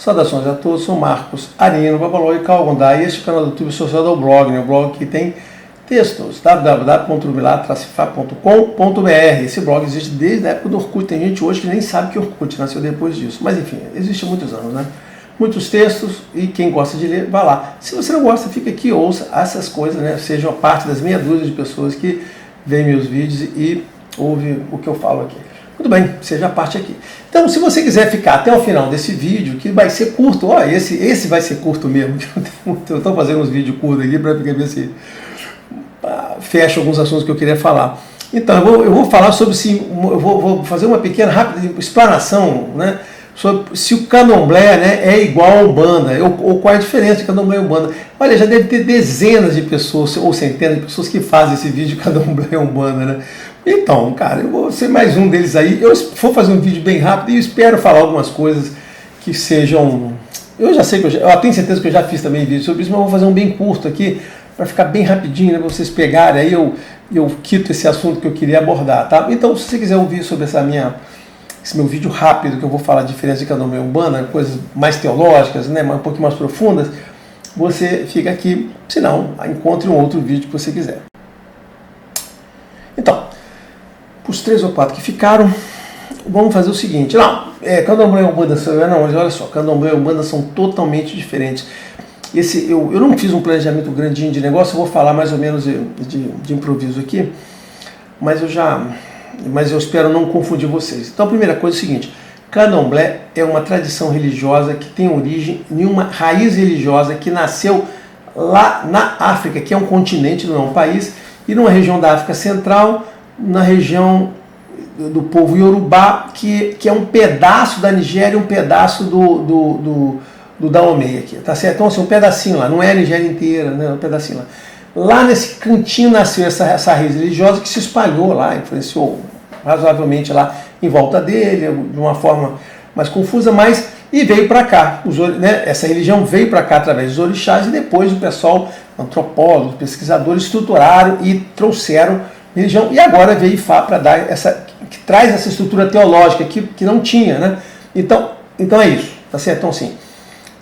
Saudações a todos, sou Marcos Arino, Babalói e Calgondá, e este é o canal do YouTube social do blog, né? O blog que tem textos, www.rubilar-fa.com.br. Esse blog existe desde a época do Orkut, tem gente hoje que nem sabe que Orkut nasceu depois disso, mas enfim, existe há muitos anos, né? Muitos textos, e quem gosta de ler, vai lá. Se você não gosta, fica aqui, ouça essas coisas, né? Seja uma parte das meia dúzia de pessoas que veem meus vídeos e ouve o que eu falo aqui. Tudo bem, seja a parte aqui. Então, se você quiser ficar até o final desse vídeo, que vai ser curto, ó, esse vai ser curto mesmo, eu estou fazendo uns vídeos curtos aqui para ver se fecha alguns assuntos que eu queria falar. Então, eu vou falar sobre eu vou fazer uma pequena, rápida explanação, né, sobre se o candomblé, né, é igual a Umbanda, ou qual é a diferença de candomblé e Umbanda. Olha, já deve ter dezenas de pessoas, ou centenas de pessoas que fazem esse vídeo candomblé e Umbanda, né? Então, cara, eu vou ser mais um deles aí. Eu vou fazer um vídeo bem rápido e espero falar algumas coisas que sejam... Eu já sei que eu tenho certeza que eu já fiz também vídeo sobre isso, mas eu vou fazer um bem curto aqui, para ficar bem rapidinho, né, para vocês pegarem, aí eu quito esse assunto que eu queria abordar, tá? Então, se você quiser ouvir sobre esse meu vídeo rápido, que eu vou falar a diferença de candomblé e Umbanda, coisas mais teológicas, né, um pouquinho mais profundas, você fica aqui, se não, encontre um outro vídeo que você quiser. Então, os 3 ou 4 que ficaram, vamos fazer o seguinte. Não, candomblé e Umbanda, não, mas olha só, candomblé e Umbanda são totalmente diferentes. Eu não fiz um planejamento grandinho de negócio, eu vou falar mais ou menos de improviso aqui, mas eu espero não confundir vocês. Então a primeira coisa é o seguinte: candomblé é uma tradição religiosa que tem origem em uma raiz religiosa que nasceu lá na África, que é um continente, não é um país, e numa região da África Central, na região do povo Yorubá, que é um pedaço da Nigéria, um pedaço do Dahomey aqui, tá certo? Então assim, um pedacinho lá, não é a Nigéria inteira, né? Um pedacinho lá. Lá nesse cantinho nasceu essa raiz religiosa que se espalhou lá, influenciou razoavelmente lá em volta dele, de uma forma mais confusa, e veio para cá. Né? Essa religião veio para cá através dos orixás e depois o pessoal, antropólogos, pesquisadores, estruturaram e trouxeram religião, e agora veio Ifá para dar que traz essa estrutura teológica que não tinha, né? Então é isso, tá certo? Então sim,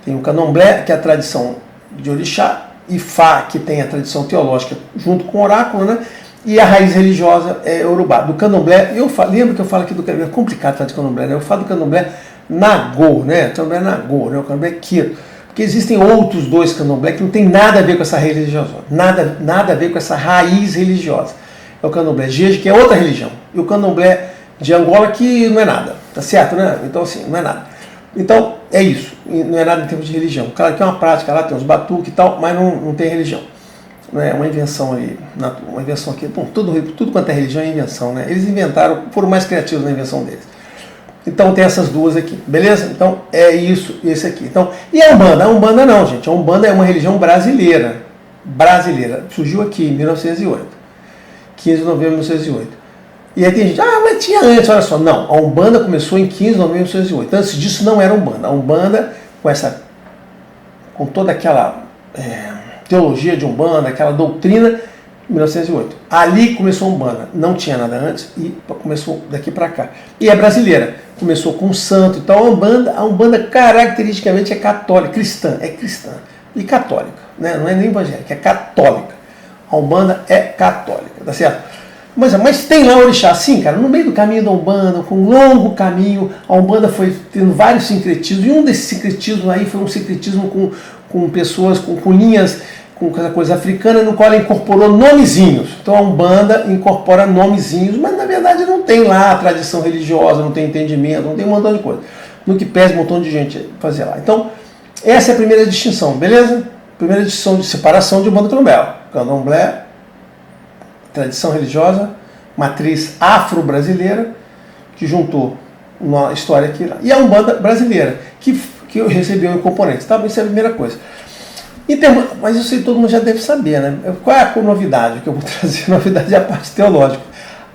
tem o candomblé, que é a tradição de orixá, Ifá, que tem a tradição teológica junto com o oráculo, né? E a raiz religiosa é Yorubá. Do candomblé, lembra que eu falo aqui do candomblé, é complicado falar de candomblé, né? Eu falo do candomblé Nagô, né? O candomblé Nagô, né? O candomblé Quiro. Porque existem outros 2 candomblé que não tem nada a ver com essa raiz religiosa, nada a ver com essa raiz religiosa. É o candomblé Jeje, que é outra religião, e o candomblé de Angola, que não é nada, tá certo, né? Então assim, não é nada. Então é isso, não é nada em termos de religião. Claro que é uma prática lá, tem uns batuques e tal, mas não tem religião. Não é uma invenção ali, uma invenção aqui. Bom, tudo quanto é religião é invenção, né? Eles inventaram, foram mais criativos na invenção deles. Então tem essas 2 aqui, beleza? Então é isso e esse aqui. Então, e a Umbanda? A Umbanda não, gente. A Umbanda é uma religião brasileira. Surgiu aqui em 1908. 15 de novembro de 1908. E aí tem gente, mas tinha antes, olha só. Não, a Umbanda começou em 15 de novembro de 1908. Antes disso não era Umbanda. A Umbanda, com toda aquela teologia de Umbanda, aquela doutrina, em 1908. Ali começou a Umbanda. Não tinha nada antes e começou daqui para cá. E é brasileira. Começou com o santo. Então a Umbanda caracteristicamente é católica, cristã e católica. Né? Não é nem evangélica, é católica. A Umbanda é católica, tá certo? Mas tem lá o orixá, sim, cara, no meio do caminho da Umbanda, com um longo caminho, a Umbanda foi tendo vários sincretismos, e um desses sincretismos aí foi um sincretismo com pessoas, com linhas, com coisa africana, no qual ela incorporou nomezinhos. Então a Umbanda incorpora nomezinhos, mas na verdade não tem lá a tradição religiosa, não tem entendimento, não tem um montão de coisa. No que pesa um montão de gente fazer lá. Então, essa é a primeira distinção, beleza? Primeira distinção de separação de Umbanda e Candomblé. Candomblé, tradição religiosa, matriz afro-brasileira, que juntou uma história aqui lá. E a Umbanda brasileira, que recebeu em componentes. Tá? Isso é a primeira coisa. Mas isso aí todo mundo já deve saber, né? Qual é a novidade que eu vou trazer? A novidade é a parte teológica.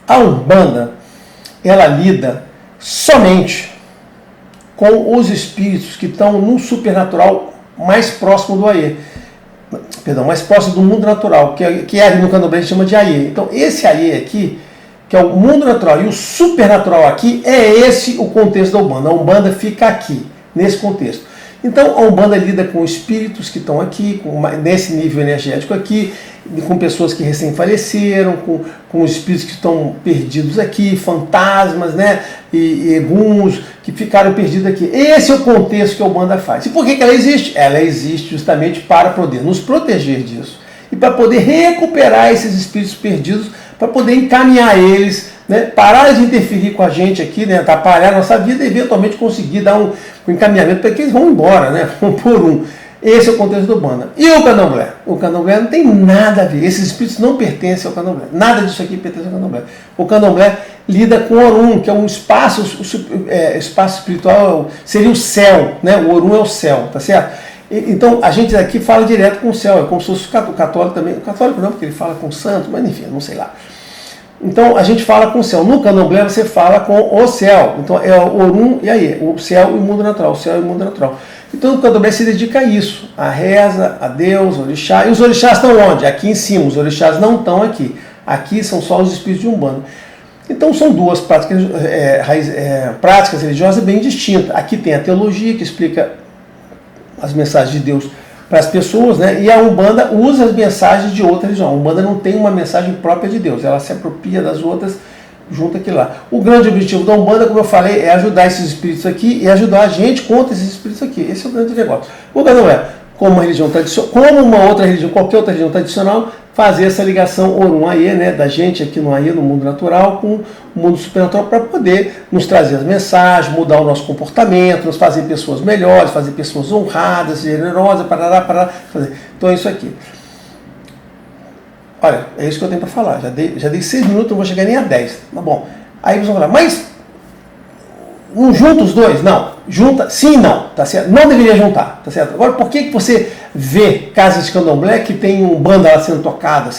A Umbanda, ela lida somente com os espíritos que estão no supernatural mais próximo do Aie. Mais próximo do mundo natural, que é no candomblé a gente chama de Aie. Então esse Aie aqui, que é o mundo natural, e o supernatural aqui, é esse o contexto da Umbanda. A Umbanda fica aqui, nesse contexto. Então a Umbanda lida com espíritos que estão aqui, nesse nível energético aqui, com pessoas que recém faleceram, com espíritos que estão perdidos aqui, fantasmas, né, e eguns que ficaram perdidos aqui. Esse é o contexto que a Umbanda faz. E por que ela existe? Ela existe justamente para poder nos proteger disso e para poder recuperar esses espíritos perdidos, para poder encaminhar eles, né, parar de interferir com a gente aqui, né, atrapalhar a nossa vida e eventualmente conseguir dar um encaminhamento para que eles vão embora, né, um por um. Esse é o contexto do Umbanda. E o Candomblé? O Candomblé não tem nada a ver. Esses espíritos não pertencem ao Candomblé. Nada disso aqui pertence ao Candomblé. O Candomblé lida com Orum, que é um espaço, espaço espiritual, seria o céu, né? O Orum é o céu, tá certo? Então a gente aqui fala direto com o céu, é como se fosse o católico também. O católico não, porque ele fala com o santo, mas enfim, não sei lá. Então a gente fala com o céu. No Candomblé você fala com o céu. Então é o Orum e aí, o céu e o mundo natural, o céu e o mundo natural. Então o Candomblé se dedica a isso, a reza, a Deus, orixá. E os orixás estão onde? Aqui em cima. Os orixás não estão aqui. Aqui são só os espíritos de Umbanda. Então são duas práticas religiosas bem distintas. Aqui tem a teologia, que explica as mensagens de Deus para as pessoas, né? E a Umbanda usa as mensagens de outra religião. A Umbanda não tem uma mensagem própria de Deus, ela se apropria das outras, junto aqui lá. O grande objetivo da Umbanda, como eu falei, é ajudar esses espíritos aqui e ajudar a gente contra esses espíritos aqui. Esse é o grande negócio. O Candomblé, como uma religião tradicional, como uma outra religião, qualquer outra religião tradicional, fazer essa ligação Orum-Aie, né, da gente aqui no Aie, no mundo natural, com o mundo supernatural, para poder nos trazer as mensagens, mudar o nosso comportamento, nos fazer pessoas melhores, fazer pessoas honradas, generosas, parará, fazer. Então é isso aqui. Olha, é isso que eu tenho para falar. Já dei 6 minutos, não vou chegar nem a 10. Tá bom. Aí vocês vão falar, mas não junta os dois? Não. Junta, sim e não, tá certo? Não deveria juntar, tá certo? Agora, por que você vê casas de Candomblé que tem Umbanda lá sendo tocada,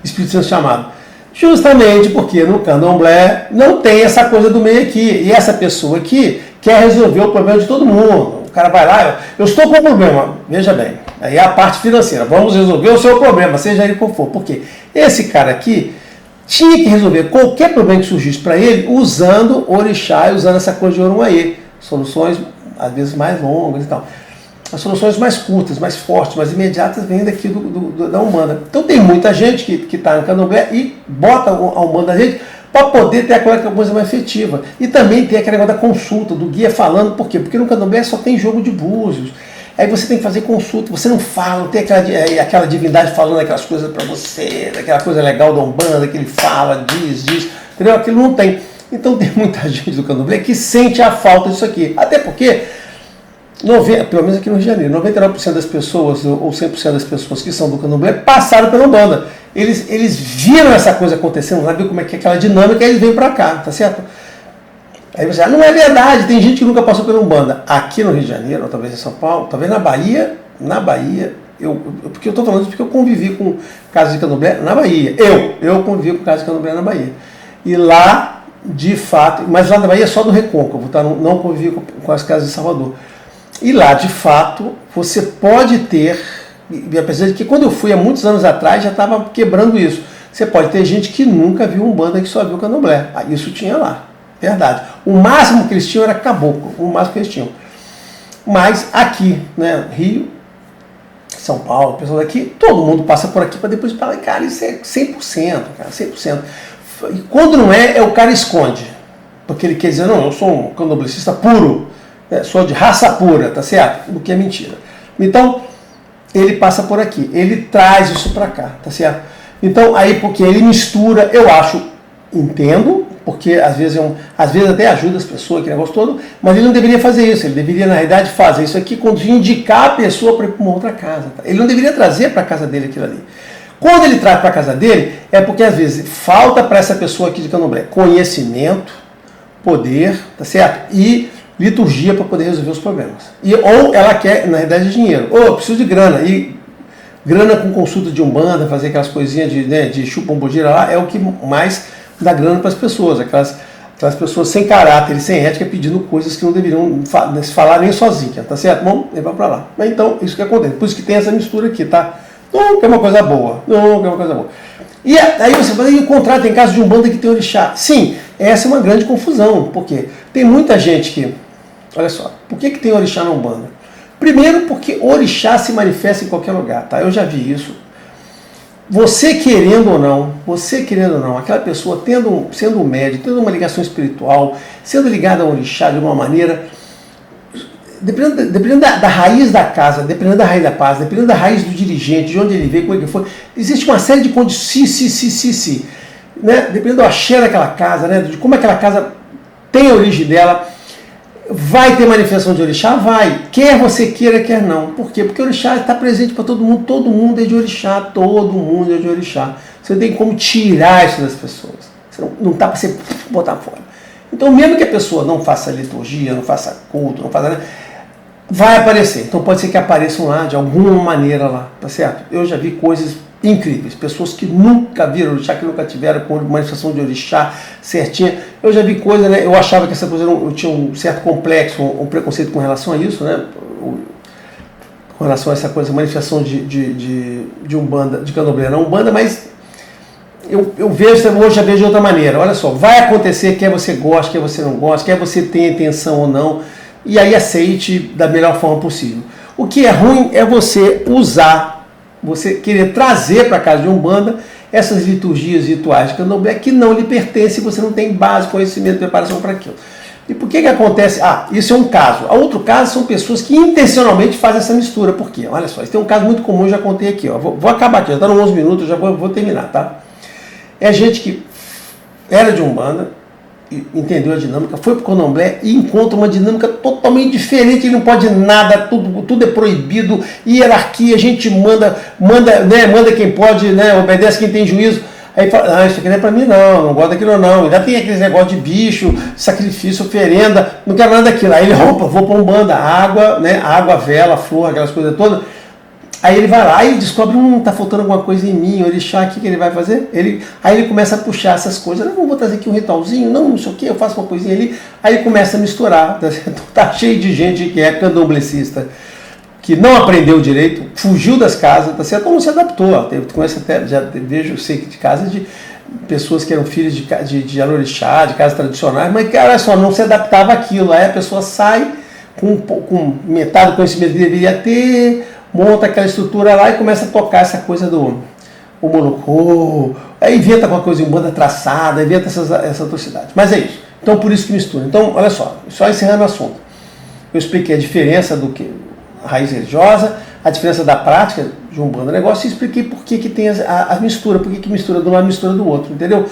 espírito sendo chamado? Justamente porque no Candomblé não tem essa coisa do meio aqui. E essa pessoa aqui quer resolver o problema de todo mundo. O cara vai lá, eu estou com um problema. Veja bem, aí é a parte financeira. Vamos resolver o seu problema, seja ele qual for. Por quê? Esse cara aqui tinha que resolver qualquer problema que surgisse para ele usando orixá e usando essa coisa de Orum-Aie. Soluções, às vezes, mais longas e tal. As soluções mais curtas, mais fortes, mais imediatas vêm daqui da Umbanda. Então tem muita gente que está no Candomblé e bota a Umbanda na gente para poder ter aquela coisa mais efetiva. E também tem aquele negócio da consulta, do guia falando. Por quê? Porque no Candomblé só tem jogo de búzios. Aí você tem que fazer consulta, você não fala, não tem aquela divindade falando aquelas coisas para você, aquela coisa legal da Umbanda, que ele fala, diz, entendeu? Aquilo não tem. Então tem muita gente do Candomblé que sente a falta disso aqui. Até porque, pelo menos aqui no Rio de Janeiro, 99% das pessoas, ou 100% das pessoas que são do Candomblé, passaram pela Umbanda. Eles viram essa coisa acontecendo, lá viu como é que é aquela dinâmica, e eles vêm para cá, tá certo? Aí você não é verdade, tem gente que nunca passou pela Umbanda. Aqui no Rio de Janeiro, ou talvez em São Paulo, talvez na Bahia, porque eu estou falando isso porque eu convivi com casas de Candomblé na Bahia. Eu convivi com casas de Candomblé na Bahia. E lá, de fato, mas lá na Bahia é só do Recôncavo, tá? Não convivi com as casas de Salvador. E lá, de fato, você pode ter, apesar de que quando eu fui há muitos anos atrás, já estava quebrando isso. Você pode ter gente que nunca viu Umbanda, que só viu Candomblé. Isso tinha lá, verdade. O máximo que eles tinham era caboclo, o máximo que eles tinham. Mas aqui, né, Rio, São Paulo, pessoal daqui, todo mundo passa por aqui para depois falar, cara, isso é 100%, cara, 100%. E quando não é, o cara esconde. Porque ele quer dizer, não, eu sou um candomblessista puro, né, sou de raça pura, tá certo? O que é mentira. Então, ele passa por aqui, ele traz isso para cá, tá certo? Então, aí, porque ele mistura, eu acho, entendo, porque às vezes até ajuda as pessoas, aquele negócio todo, mas ele não deveria fazer isso, ele deveria, na realidade, fazer isso aqui quando indicar a pessoa para ir para uma outra casa. Tá? Ele não deveria trazer para a casa dele aquilo ali. Quando ele traz para a casa dele, é porque às vezes falta para essa pessoa aqui de Candomblé conhecimento, poder, tá certo? E liturgia para poder resolver os problemas. Ou ela quer, na realidade, dinheiro. Ou eu preciso de grana. E grana com consulta de Umbanda, fazer aquelas coisinhas de chupambogira lá, é o que mais dá grana para as pessoas. Aquelas pessoas sem caráter e sem ética pedindo coisas que não deveriam se falar nem sozinha, tá certo? Vamos levar para lá. Mas então, isso que acontece. Por isso que tem essa mistura aqui, tá? Nunca é uma coisa boa. Nunca é uma coisa boa. E aí você vai encontrar, tem casos de Umbanda que tem orixá. Sim, essa é uma grande confusão. Por quê? Tem muita gente que... Olha só, por que tem orixá na Umbanda? Primeiro porque orixá se manifesta em qualquer lugar, tá? Eu já vi isso. Você querendo ou não, aquela pessoa sendo um médium, tendo uma ligação espiritual, sendo ligada a um orixá de alguma maneira, dependendo da raiz da casa, dependendo da raiz da paz, dependendo da raiz do dirigente, de onde ele veio, como é que foi, existe uma série de condições, né? Dependendo do axé daquela casa, né? De como aquela casa tem a origem dela, vai ter manifestação de orixá? Vai. Quer você queira, quer não. Por quê? Porque o orixá está presente para todo mundo é de orixá, todo mundo é de orixá. Você não tem como tirar isso das pessoas. Você não está para você botar fora. Então, mesmo que a pessoa não faça liturgia, não faça culto, não faça nada, vai aparecer. Então pode ser que apareçam lá de alguma maneira lá, tá certo? Eu já vi coisas incríveis, pessoas que nunca viram orixá, que nunca tiveram com manifestação de orixá certinha. Eu já vi coisa, né? Eu achava que essa coisa eu tinha um certo complexo, um preconceito com relação a isso, né? Com relação a essa coisa, manifestação de Umbanda, de Candomblé, não Umbanda, mas eu vejo, hoje já vejo de outra maneira. Olha só, vai acontecer, quer você goste, quer você não goste, quer você tenha intenção ou não, e aí aceite da melhor forma possível. O que é ruim é você você querer trazer para a casa de Umbanda essas liturgias rituais de Candomblé que não lhe pertencem, você não tem base, conhecimento, preparação para aquilo. E por que acontece? Isso é um caso. Outro caso são pessoas que intencionalmente fazem essa mistura. Por quê? Olha só, isso tem um caso muito comum, eu já contei aqui. Ó. Vou acabar aqui, já está nos 11 minutos, já vou terminar, tá? É gente que era de Umbanda, entendeu a dinâmica, foi para o Candomblé e encontra uma dinâmica totalmente diferente, ele não pode nada, tudo é proibido, hierarquia, a gente manda quem pode, né, obedece quem tem juízo. Aí fala, isso aqui não é para mim não gosto daquilo não, ainda tem aqueles negócios de bicho, sacrifício, oferenda, não quero nada daquilo. Aí ele, vou para Umbanda, água, né, água, vela, flor, aquelas coisas todas. Aí ele vai lá e descobre, tá faltando alguma coisa em mim, orixá, o que ele vai fazer? Aí ele começa a puxar essas coisas, não vou trazer aqui um ritualzinho, não sei o que, eu faço uma coisinha ali, aí ele começa a misturar, tá cheio de gente que é candomblecista, que não aprendeu direito, fugiu das casas, tá certo? Ou não se adaptou, eu conheço até, já vejo, sei que de casa de pessoas que eram filhos de orixá, de casas tradicionais, mas que, olha só, não se adaptava àquilo, aí a pessoa sai com metade do conhecimento que deveria ter, monta aquela estrutura lá e começa a tocar essa coisa do Molocô, aí inventa uma coisa em Umbanda traçada, inventa essa atrocidade. Mas é isso. Então por isso que mistura. Então, olha só encerrando o assunto. Eu expliquei a diferença do que a raiz religiosa, a diferença da prática de Umbanda negócio e expliquei por que tem a mistura, por que mistura de um lado e mistura do outro, entendeu?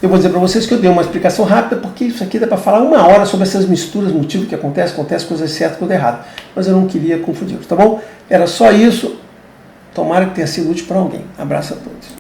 Eu vou dizer para vocês que eu dei uma explicação rápida, porque isso aqui dá para falar 1 hora sobre essas misturas, motivo que acontece coisas certas, coisas erradas. Mas eu não queria confundir, tá bom? Era só isso. Tomara que tenha sido útil para alguém. Abraço a todos.